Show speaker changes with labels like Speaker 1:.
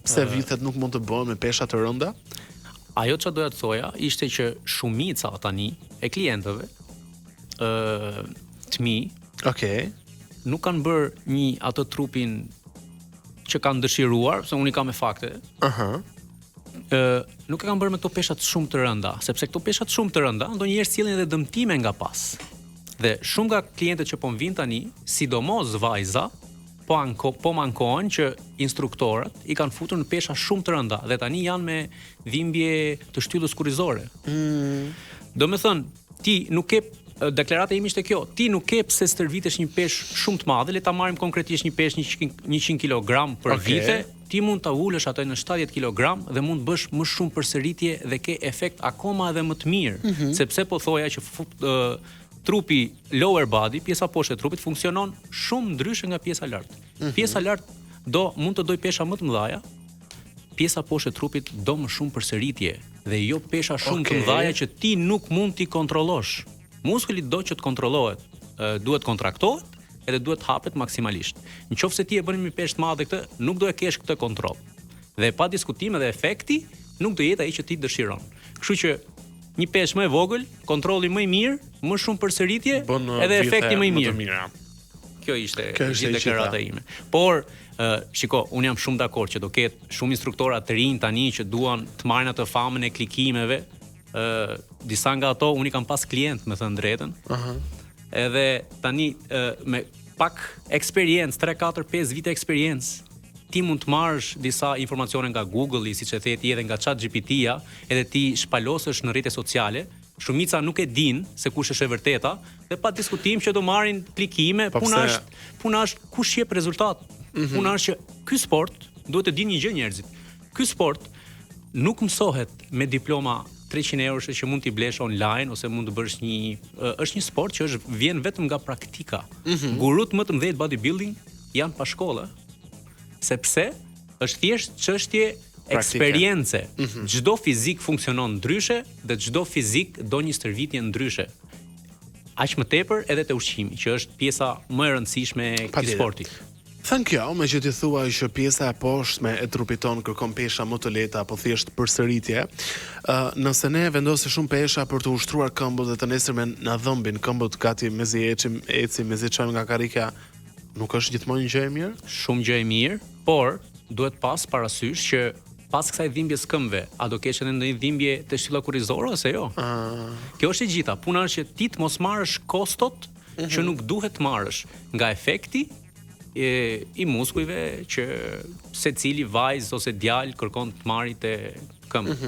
Speaker 1: Pse vithet nuk mund të bëhen me pesha të rënda?
Speaker 2: Ajo që doja të thoja ishte që shumica tani e klientëve të mi nuk kanë bërë një atë trupin që kanë dëshiruar, se unë i kam me fakte. Nuk e kanë bërë me këto peshat shumë të rënda, sepse këto peshat shumë të rënda ndonjëherë sillin edhe dëmtime nga pas. Dhe shumë nga klientët që po më vinë tani, sidomos vajza, po mankohen që instruktorët i kanë futur në pesha shumë të rënda dhe tani janë me dhimbje të shtyllës kurrizore. Do me thënë, ti nuk ke deklarata ime ishte kjo, ti nuk ke pse stërvitesh një peshë shumë të madhe, le ta marrim konkretisht një peshë 100 kg për vite, ti mund ta ulësh atë në 70 kg dhe mund të bësh më shumë përsëritje dhe ke efekt akoma edhe më të mirë, sepse po thoja që trupi lower body, pjesa poshtë e trupit funksionon shumë ndryshe nga pjesa lart. Pjesa lart mund të doj pesha më të mëdha, pjesa poshtë e trupit do më shumë përsëritje dhe jo pesha shumë të mëdha që ti nuk mund t'i kontrollosh. Muskuli do që të kontrollohet, duhet kontraktohet edhe duhet hapet maksimalisht. Nëse ti e bën me peshë të madhe këtë, nuk do e kesh këtë kontroll. Dhe pa diskutim edhe efekti nuk do jetë ai që ti dëshiron. Kështu që një peshë më e vogël, kontrolli më i mirë, më shumë përsëritje edhe efekti më i mirë. Kjo ishte deklarata ime. Por shiko, unë jam shumë dakord që do ketë shumë instruktora të rinj tani që duan të marrin atë famën e klikimeve. Disa nga ato unë i kam pas klient, me thënë drejtën. Edhe tani me pak eksperiencë, 3, 4, 5 vite eksperiencë, ti mund të marrësh disa informacione nga Google, siç e the ti, edhe nga ChatGPT-ja, edhe ti shpalosësh në rrjetet sociale. Shumica nuk e din se kush është e vërteta dhe pa diskutim që do marrin klikime, puna është kush jep rezultat. Puna është që ky sport duhet të dinë një gjë njerëzit. Ky sport nuk mësohet me diploma 300 eurosh që mund t'i blesh online ose mund të bësh është një sport që vjen vetëm nga praktika. Gurut më të mëdhenj bodybuilding janë pa shkollë, sepse është thjesht çështje eksperience. Çdo fizik funksionon ndryshe dhe çdo fizik do një stërvitje ndryshe. Aq më tepër edhe te ushqimi, që është pjesa më e rëndësishme e këtij sporti.
Speaker 1: Thënë kjo, me që ti thuaj që pjesa e poshtme e trupit ton kërkon pesha më të lehta apo thjesht përsëritje, nëse ne vendosim shumë pesha për të ushtruar këmbët dhe të nesërmen na dhëmbin këmbët gati mezi mezi çojmë nga karrika, nuk është gjithmonë një gjë e mirë?
Speaker 2: Shumë gjë e mirë, por duhet pas parasysh që pas kësaj dhimbjes këmbëve, a do kesh edhe ndonjë dhimbje të shtylla kurrizore ose jo? Kjo është e gjitha. Puna është që ti të mos marrësh kostot që nuk duhet të marrësh nga efekti i muskujve që secili vajzë ose djalë kërkon të marrë te këmbë.